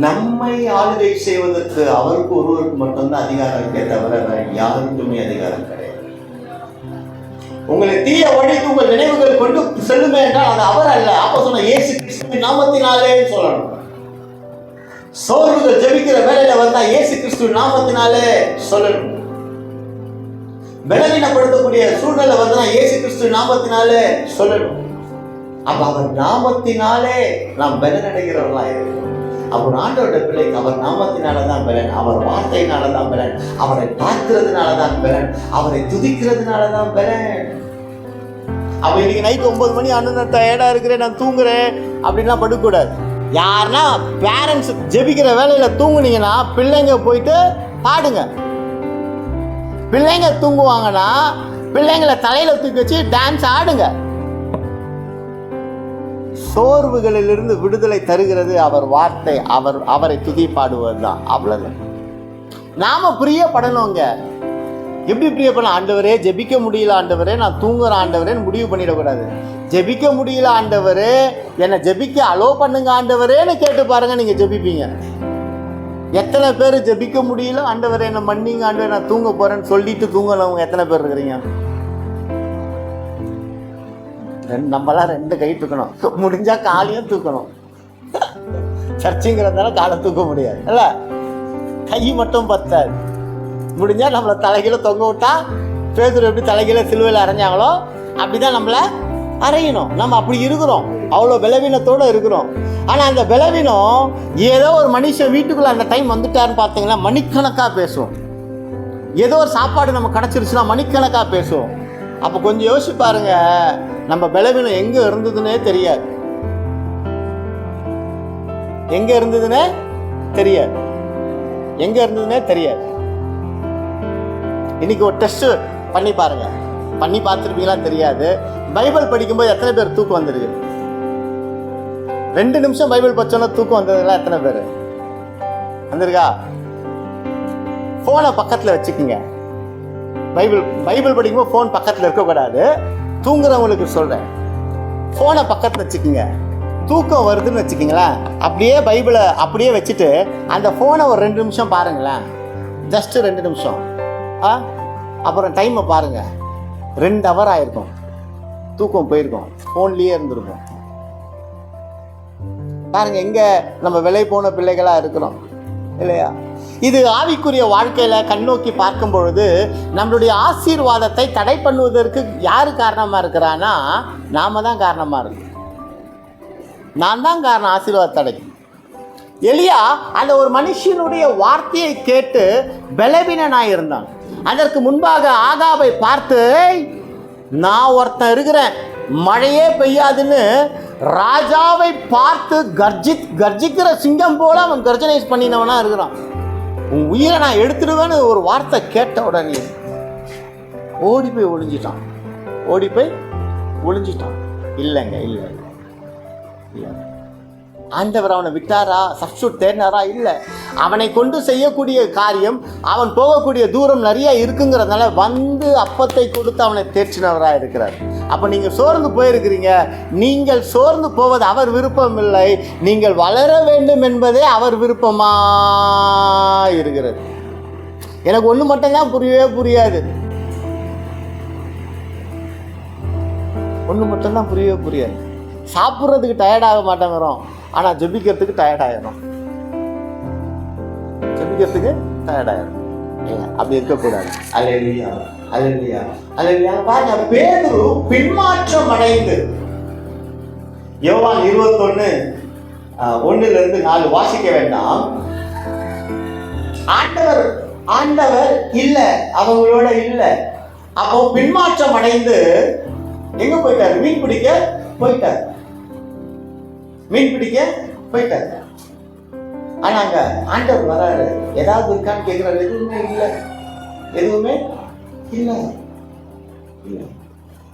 நம்மை ஆளுகை செய்வதற்கு அவருக்கு ஒருவருக்கு மட்டும்தான் அதிகாரம் இருக்கே தவிர யாருக்குமே அதிகாரம் கிடையாது. உங்களை தீய வழிக்கு உங்கள் நினைவுகள் கொண்டு செல்லுமே என்றால் அது அவர் அல்ல. அப்ப சொன்ன இயேசு கிறிஸ்துவின் நாமத்தினாலே சொல்லணும். சோர்வுகள் ஜெபிக்கிற வேலையில வந்தா இயேசு கிறிஸ்துவின் நாமத்தினாலே சொல்லணும். பலவீனப்படுத்தக்கூடிய சூழ்நிலை வந்தா இயேசு கிறிஸ்துவின் நாமத்தினாலே சொல்லணும். அப்ப அவர் நாமத்தினாலே நாம் பலன் அடைகிறவர்களா இருக்கிறோம். அவர் ஆண்டவருடைய பிள்ளைக்கு அவர் நாமத்தினாலதான் பலன், அவர் வார்த்தையினாலதான் பலன், அவரை பார்க்கிறதுனாலதான் பலன், அவரை துதிக்கிறதுனாலதான் பலன். அப்ப இன்னைக்கு நைட் 9 மணி அண்ணன் டயர்டா இருக்கிறேன் நான் தூங்குறேன் அப்படின்லாம் படுக்கக்கூடாது. யாருன்னா பேரண்ட்ஸ் ஜெபிக்கிற வேலையில தூங்குனீங்கன்னா பிள்ளைங்க போயிட்டு பாடுங்க. பிள்ளைங்க தூங்குவாங்கன்னா பிள்ளைங்களை தலையில தூக்கி வச்சு டான்ஸ் ஆடுங்க. சோர்வுகளிலிருந்து விடுதலை தருகிறது அவர் வார்த்தை, அவரை துதி பாடுவது தான். அவ்வளவுதான். நாம பிரியப்படணுங்க. எப்படி பிரியப்படலாம்? ஆண்டவரே ஜெபிக்க முடியல ஆண்டவரே, நான் தூங்குற ஆண்டவரேன்னு முடிவு பண்ணிடக்கூடாது. ஜெபிக்க முடியல ஆண்டவரே, என்னை ஜெபிக்க அலோ பண்ணுங்க ஆண்டவரேன்னு கேட்டு பாருங்க, நீங்கள் ஜெபிப்பீங்க. எத்தனை பேர் ஜெபிக்க முடியல ஆண்டவரே என்னை மன்னிங்க ஆண்டவரே நான் தூங்க போகிறேன்னு சொல்லிட்டு தூங்கினவங்க எத்தனை பேர் இருக்கிறீங்க? நம்மளாம் 2 கை தூக்கணும், முடிஞ்சால் காலையும் தூக்கணும். சர்ச்சுங்கிறதுனால காலை தூக்க முடியாது இல்ல, கை மட்டும் பத்தாது. முடிஞ்சா நம்மளை தலைகீழ தொங்க விட்டா பேதுரு எப்படி தலைகீழ சிலுவையில் அரைஞ்சாங்களோ அப்படிதான் நம்மளை அரையணும். நம்ம அப்படி இருக்கிறோம், அவ்வளோ பலவீனத்தோடு இருக்கிறோம். ஆனால் அந்த பலவீனம் ஏதோ ஒரு மனுஷன் வீட்டுக்குள்ளே அந்த டைம் வந்துட்டாருன்னு பார்த்தீங்கன்னா மணிக்கணக்காக பேசுவோம். ஏதோ ஒரு சாப்பாடு நம்ம கிடச்சிருச்சுன்னா மணிக்கணக்காக பேசுவோம். அப்போ கொஞ்சம் யோசிச்சு பாருங்க, நம்ம பலவீனம் எங்கே இருந்ததுன்னே தெரியாது, எங்கே இருந்ததுன்னே தெரியாது, எங்கே இருந்ததுன்னே தெரியாது. இன்னைக்கு ஒரு டெஸ்ட் பண்ணி பாருங்க, பண்ணி பார்த்துருப்பீங்களா தெரியாது. பைபிள் படிக்கும்போது எத்தனை பேர் தூக்கம் வந்திருக்கு? 2 நிமிஷம் பைபிள் படிச்சோன்னா தூக்கம் வந்ததுலாம் எத்தனை பேர் வந்திருக்கா? ஃபோனை பக்கத்தில் வச்சுக்கோங்க. பைபிள் படிக்கும்போது ஃபோன் பக்கத்தில் இருக்கக்கூடாது. தூங்குறவங்களுக்கு சொல்கிறேன், ஃபோனை பக்கத்தில் வச்சுக்கோங்க. தூக்கம் வருதுன்னு வச்சுக்கிங்களேன், அப்படியே பைபிளை அப்படியே வச்சுட்டு அந்த ஃபோனை ஒரு 2 நிமிஷம் பாருங்களேன், ஜஸ்ட்டு 2 நிமிஷம். அப்புறம் டைமை பாருங்கள், 2 ஹவர் ஆயிருக்கும், தூக்கம் போயிருக்கும், ஃபோன்லேயே இருந்திருக்கும். பாருங்க எங்கே நம்ம விலை போன பிள்ளைகளாக இருக்கிறோம் இல்லையா? இது ஆவிக்குரிய வாழ்க்கையில் கண்ணோக்கி பார்க்கும் பொழுது நம்மளுடைய ஆசீர்வாதத்தை தடை பண்ணுவதற்கு யார் காரணமாக இருக்கிறான்னா நாம தான் காரணமாக இருக்கு. நான் தான் காரணம் ஆசீர்வாத தடைக்கு. எலியா அந்த ஒரு மனுஷனுடைய வார்த்தையை கேட்டு பலவீனனாக இருந்தான். அதற்கு முன்பாக ஆகாபை பார்த்து, நான் ஒருத்தன் இருக்கிறேன், மழையே பெய்யாதுன்னு ராஜாவை பார்த்து கர்ஜிக்கிற சிங்கம் போல அவன் கர்ஜனைஸ் பண்ணினவனா இருக்கிறான். உன் உயிரை நான் எடுத்துடுவேன்னு ஒரு வார்த்தை கேட்ட உடனே ஓடி போய் ஒளிஞ்சிட்டான். இல்லைங்க, இல்லை, ஆண்டவர் அவனை விட்டாரா, சப்ஸ்டியூட் தேடினாரா? இல்லை. அவனை கொண்டு செய்யக்கூடிய காரியம், அவன் போகக்கூடிய தூரம் நிறைய இருக்குங்கிறதுனால வந்து அப்பத்தை கொடுத்து அவனை தேற்றினவராக இருக்கிறார். அப்போ நீங்கள் சோர்ந்து போயிருக்கிறீங்க. நீங்கள் சோர்ந்து போவது அவர் விருப்பம் இல்லை, நீங்கள் வளர வேண்டும் என்பதே அவர் விருப்பமாக இருக்கிறது. எனக்கு ஒன்று மட்டும்தான் புரியாது, ஒன்று மட்டும்தான் புரியாது. சாப்பிட்றதுக்கு டயர்டாக மாட்டேங்கிறோம், ஆனால் ஜெபிக்கிறதுக்கு டயர்டாயிரும். அப்படி இருக்கக்கூடாது. அல்லேலூயா, அல்லேலூயா, அல்லேலூயா. பாருங்க, பேதுரு பின்மாற்றம் அடைந்து, யோவான் 21:1-4 வாசிக்க வேண்டாம். ஆண்டவர் இல்ல, அவங்களோட இல்ல. அப்போ பின்மாற்றம் அடைந்து எங்க போயிட்டாரு? மீன் பிடிக்க போயிட்டார். ஆனா அங்க ஆண்டவர் வராரு, ஏதாவது இருக்கான்னு கேட்கிறாரு. எதுவுமே இல்லை.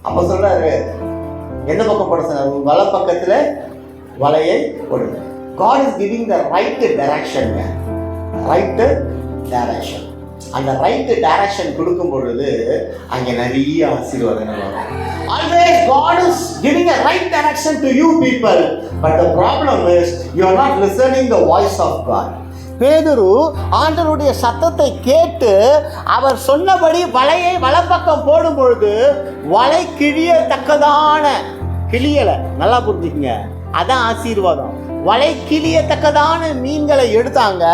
அப்ப சொல்றாரு, எந்த பக்கம் போட சொன்னார்? வலை பக்கத்துல வலையை போடுங்க. God is giving the right direction. அந்த ரைட் டைரக்ஷன் கொடுக்கும் பொழுது அங்கே நிறைய ஆசீர்வாதங்கள் வரும். Always God is giving a right direction to you people, but the problem is you are not listening the voice of God. பேதுரு ஆண்டவருடைய சத்தத்தை கேட்டு அவர் சொன்னபடி வலையை வலப்பக்கம் போடும் பொழுது வலை கிழியத்தக்கதான கிளியலை, நல்லா புரிஞ்சுக்கங்க, அதான் ஆசீர்வாதம். வலை கிழியத்தக்கதான மீன்களை எடுத்தாங்க.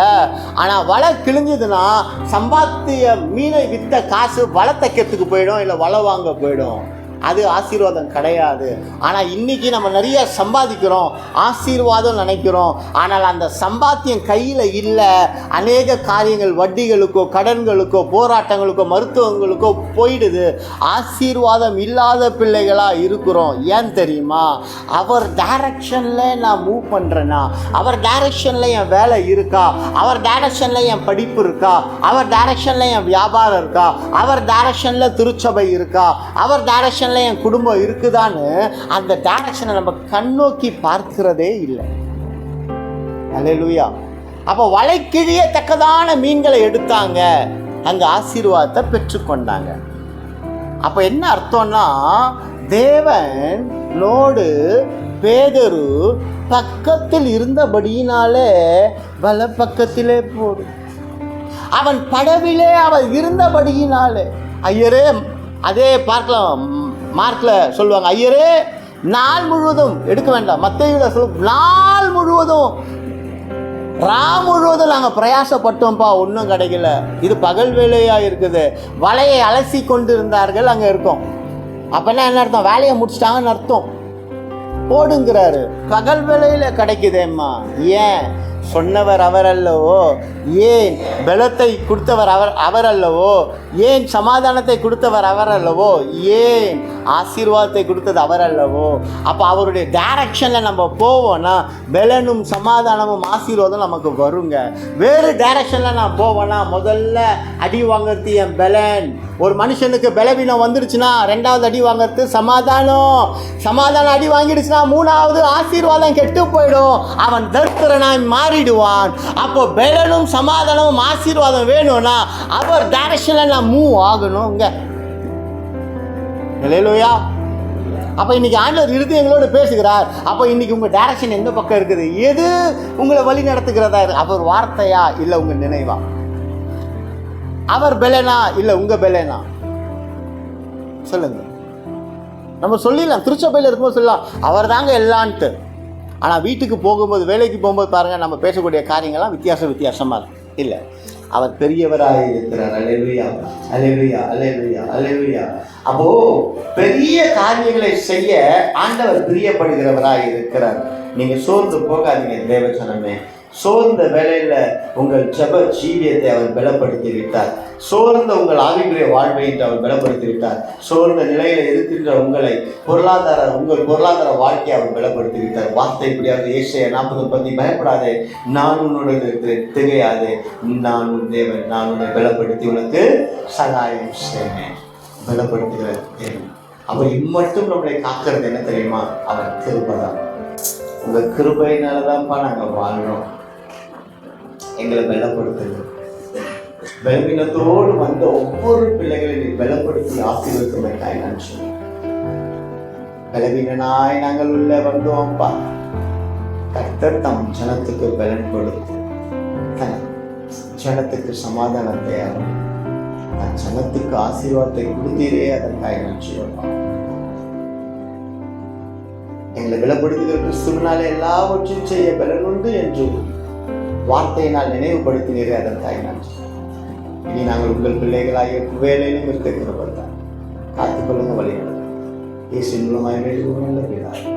ஆனால் வலை கிழிஞ்சதுன்னா சம்பாத்திய மீனை விற்ற காசு வலை தைக்கிறதுக்கு போயிடும், இல்லை வலை வாங்க போயிடும். அது ஆசீர்வாதம் கிடையாது. ஆனால் இன்னைக்கு நம்ம நிறைய சம்பாதிக்கிறோம், ஆசீர்வாதம் நினைக்கிறோம். ஆனால் அந்த சம்பாத்தியம் கையில் இல்லை. அநேக காரியங்கள் வட்டிகளுக்கோ கடன்களுக்கோ போராட்டங்களுக்கோ மருத்துவங்களுக்கோ போயிடுது. ஆசீர்வாதம் இல்லாத பிள்ளைகளாக இருக்கிறோம். ஏன் தெரியுமா? அவர் டைரக்ஷனில் நான் மூவ் பண்ணுறேன்னா, அவர் டைரக்ஷனில் என் வேலை இருக்கா, அவர் டைரக்ஷனில் என் படிப்பு இருக்கா, அவர் டைரக்ஷனில் என் வியாபாரம் இருக்கா, அவர் டைரக்ஷனில் திருச்சபை இருக்கா, அவர் டைரக்ஷன் என் குடும்பம் இருக்குதான்னு அந்த டைரக்ஷனை நம்ம கண்ணோக்கி பார்க்கிறதே இல்லை. அல்லேலூயா. அப்போ வலை கிழியத்தக்கதான மீன்களை எடுத்தாங்க. அங்கே ஆசீர்வாதத்தை பெற்றுக்கொண்டாங்க. அப்போ என்ன அர்த்தம்னா, தேவனோடு பேதுரு பக்கத்தில் இருந்தபடியினாலே வல பக்கத்திலே போடு. அவன் படவிலே அவன் இருந்தபடியினாலே. ஐயரே, அதே பார்க்கலாம், மார்க்கில் சொல்லுவாங்க, ஐயரே நாள் முழுவதும் எடுக்க வேண்டாம், மத்தேயுல நாள் முழுவதும் முழுவதும் நாங்கள் பிரயாசப்பட்டோம்ப்பா, ஒன்றும் கிடைக்கல. இது பகல் வேலையாக இருக்குது. வலையை அலசி கொண்டு இருந்தார்கள், அங்கே இருக்கோம். அப்போனா என்ன அர்த்தம்? வேலையை முடிச்சிட்டாங்கன்னு அர்த்தம். போடுங்கிறாரு. பகல் வேலையில் கிடைக்குதேம்மா. ஏன்? சொன்னவர் அவர் அல்லவோ? ஏன் பலத்தை கொடுத்தவர் அவர் அல்லவோ? ஏன் சமாதானத்தை கொடுத்தவர் அவர் அல்லவோ? ஏன் ஆசீர்வாதத்தை கொடுத்தது அவர் அல்லவோ? அப்போ அவருடைய டைரக்ஷனில் நம்ம போவோம்னா பலனும் சமாதானமும் ஆசீர்வாதம் நமக்கு வருங்க. வேறு டைரக்ஷனில் நான் போவேன்னா முதல்ல அடி வாங்கிறது என் பலன். ஒரு மனுஷனுக்கு பலவீனம் வந்துடுச்சுன்னா ரெண்டாவது அடி வாங்கிறது சமாதானம் அடி வாங்கிடுச்சுன்னா மூணாவது ஆசீர்வாதம் கெட்டு போயிடும். அவன் தரித்திரனாய் மாறிடுவான். அப்போ பலனும் சமாதானமும் ஆசீர்வாதம் வேணும்னா அவர் டைரக்ஷனில் நான் மூவ் ஆகணுங்க. இல்லையா? அப்போ இன்னைக்கு ஆண்டவர் இருந்து எங்களோட பேசுகிறார். அப்போ இன்னைக்கு உங்கள் டைரக்ஷன் எந்த பக்கம் இருக்குது? எது உங்களை வழி நடத்துகிறதா? அவர் வார்த்தையா இல்லை உங்கள் நினைவா? அவர் பெலனா இல்லை உங்கள் பெலனா? சொல்லுங்க. நம்ம சொல்லிடலாம், திருச்சபையில் இருக்கும்போது சொல்லலாம் அவர் தாங்க எல்லான்ட்டு. ஆனால் வீட்டுக்கு போகும்போது, வேலைக்கு போகும்போது பாருங்கள், நம்ம பேசக்கூடிய காரியங்கள்லாம் வித்தியாசமாக இருக்கும். இல்லை, அவர் பெரியவராக இருக்கிறார். அல்லேலூயா, அல்லேலூயா, அல்லேலூயா, அல்லேலூயா. அப்போ பெரிய காரியங்களை செய்ய ஆண்டவர் பிரியப்படுகிறவராக இருக்கிறார். நீங்கள் சோர்ந்து போகாதீங்க தேவஜனமே. சோர்ந்த வேலையில் உங்கள் ஜெப ஜீவியத்தை அவர் பலப்படுத்தி விட்டார். சோர்ந்த உங்கள் ஆவிக்குரிய வாழ்வை என்று அவர் பலப்படுத்தி விட்டார். சோர்ந்த நிலையில் இருக்கின்ற உங்கள் பொருளாதார வாழ்க்கையை அவர் பலப்படுத்தி விட்டார். வார்த்தை இப்படியாவது ஏசாயா 40:10, பயப்படாதே, நான் உன்னுடன் இருக்கிறேன், திகையாதே, நான் உன் தேவன், நான் உன்னை பலப்படுத்தி உனக்கு சகாயம் செய்வேன். பலப்படுத்துகிற தேவன். அவர் இம்மட்டும் நம்மளை காக்கிறது என்ன தெரியுமா? அவர் கிருபை தான். உங்கள் கிருபையினால தான்ப்பா நாங்கள் வாழ்றோம். எங்களை பலப்படுத்துங்க. பலவீனத்தோடு வந்த ஒவ்வொரு பிள்ளைகளையும் பலப்படுத்தி ஆசீர்வதித்தமைக்காய் நன்றி. பலவீனனாய் நாங்கள் உள்ள வந்தோம்ப்பா. கர்த்தர் தம் ஜனத்துக்கு பலன் கொடுத்து ஜனத்துக்கு சமாதானத்தை தன் ஜனத்துக்கு ஆசீர்வாதத்தை கொடுத்தீரே, அதற்காக நன்றி. எங்களை பலப்படுத்துகிற கிறிஸ்துவினால எல்லாவற்றையும் செய்ய பலன் உண்டு என்று வார்த்தையினால் நினைவுபடுத்தினீரே, அதற்காக நன்றி. இனி நாங்கள் உங்கள் பிள்ளைகளாகிய வேலையிலும் இருக்கிறவர்கள் தான். காத்துக்கொள்ளுங்க, வழிநடத்துங்க. இயேசுவின் மூலமாய் வேண்டுகிறோம் நல்ல பிதாவே.